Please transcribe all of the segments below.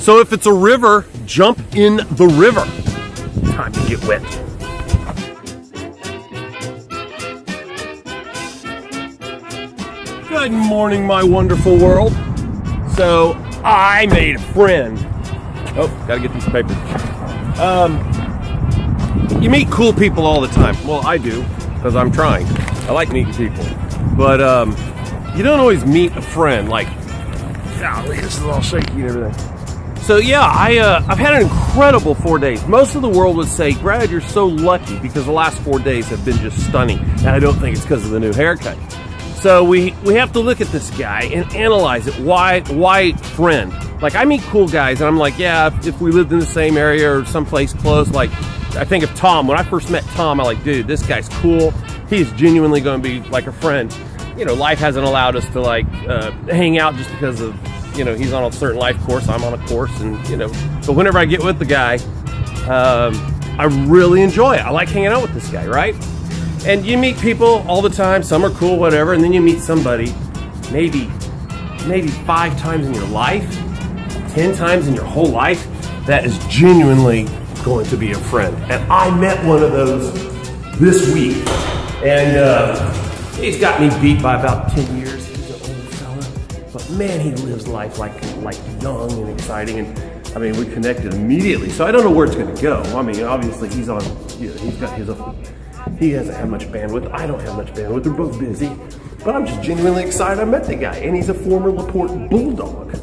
So if it's a river, jump in the river. Time to get wet. Good morning, my wonderful world. So I made a friend. Oh, gotta get these papers. You meet cool people all the time. Well, I do, because I'm trying. I like meeting people. But you don't always meet a friend like, oh, this is all shaky and everything. So yeah, I've had an incredible 4 days. Most of the world would say, Brad, you're so lucky because the last 4 days have been just stunning. And I don't think it's because of the new haircut. So we have to look at this guy and analyze it. Why friend? Like, I meet cool guys and I'm like, yeah, if we lived in the same area or someplace close, like, I think of Tom. When I first met Tom, I'm like, dude, this guy's cool. He's genuinely going to be like a friend. You know, life hasn't allowed us to like hang out just because of, you know, he's on a certain life course, I'm on a course, and you know, but whenever I get with the guy, I really enjoy it. I like hanging out with this guy, right? And you meet people all the time, some are cool, whatever, and then you meet somebody maybe 5 times in your life, 10 times in your whole life, that is genuinely going to be a friend. And I met one of those this week, and he's got me beat by about 10 years. But man, he lives life like young and exciting, and I mean, we connected immediately. So I don't know where it's going to go. I mean, obviously he's on, you know, he's got his own, he doesn't have much bandwidth. I don't have much bandwidth. They're both busy, but I'm just genuinely excited I met the guy, and he's a former LaPorte Bulldog.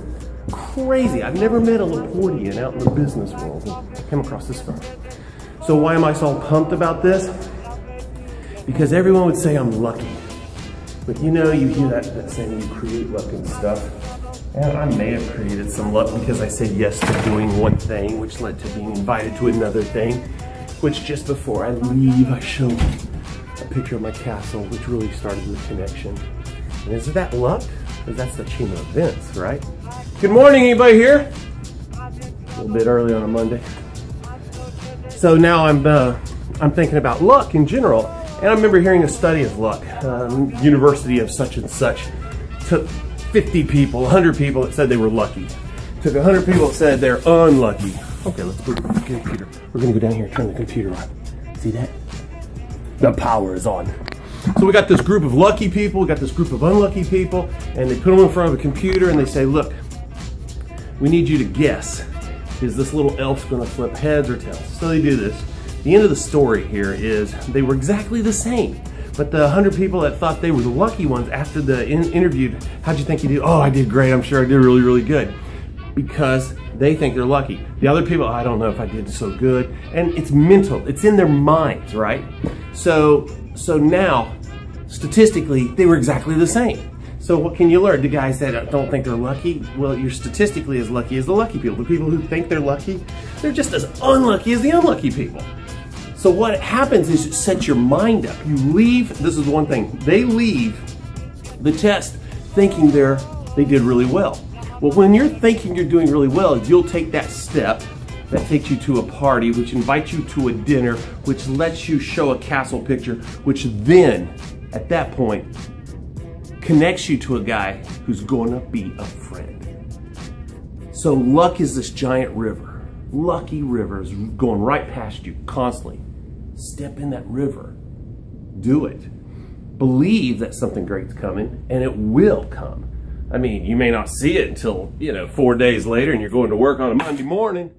Crazy! I've never met a LaPortian out in the business world. I came across this fellow. So why am I so pumped about this? Because everyone would say I'm lucky. But you know, you hear that saying, you create luck and stuff. And I may have created some luck because I said yes to doing one thing, which led to being invited to another thing, which just before I leave, I showed a picture of my castle, which really started the connection. And is that luck? Because that's the chain of events, right? Good morning, anybody here? A little bit early on a Monday. So now I'm thinking about luck in general. And I remember hearing a study of luck. University of such and such took 50 people, 100 people that said they were lucky. Took 100 people that said they're unlucky. Okay, let's go to the computer. We're gonna go down here and turn the computer on. See that? The power is on. So we got this group of lucky people, we got this group of unlucky people, and they put them in front of a computer and they say, look, we need you to guess. Is this little elf gonna flip heads or tails? So they do this. The end of the story here is they were exactly the same. But the 100 people that thought they were the lucky ones after the interviewed, how'd you think you did? Oh, I did great. I'm sure I did really, really good. Because they think they're lucky. The other people, I don't know if I did so good. And it's mental. It's in their minds, right? So now, statistically, they were exactly the same. So what can you learn? The guys that don't think they're lucky, well, you're statistically as lucky as the lucky people. The people who think they're lucky, they're just as unlucky as the unlucky people. So what happens is it sets your mind up. You leave, this is one thing, they leave the test thinking they did really well. Well, when you're thinking you're doing really well, you'll take that step that takes you to a party, which invites you to a dinner, which lets you show a castle picture, which then, at that point, connects you to a guy who's gonna be a friend. So luck is this giant river. Lucky river is going right past you constantly. Step in that river. Do it. Believe that something great's coming, and it will come. I mean, you may not see it until, you know, 4 days later and you're going to work on a Monday morning,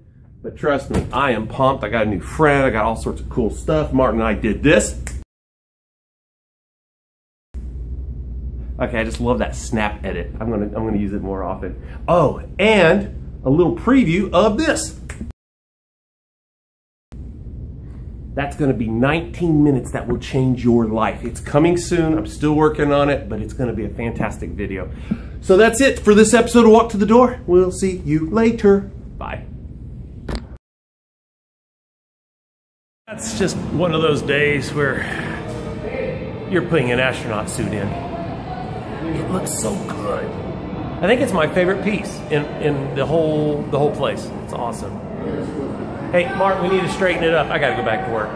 but trust me, I am pumped. I got a new friend. I got all sorts of cool stuff. Martin and I did this. Okay, I just love that snap edit. I'm gonna use it more often. Oh, and a little preview of this. That's gonna be 19 minutes that will change your life. It's coming soon. I'm still working on it, but it's gonna be a fantastic video. So that's it for this episode of Walk to the Door. We'll see you later. Bye. That's just one of those days where you're putting an astronaut suit in. It looks so good. I think it's my favorite piece in the whole place. It's awesome. Hey, Mark, we need to straighten it up. I gotta go back to work.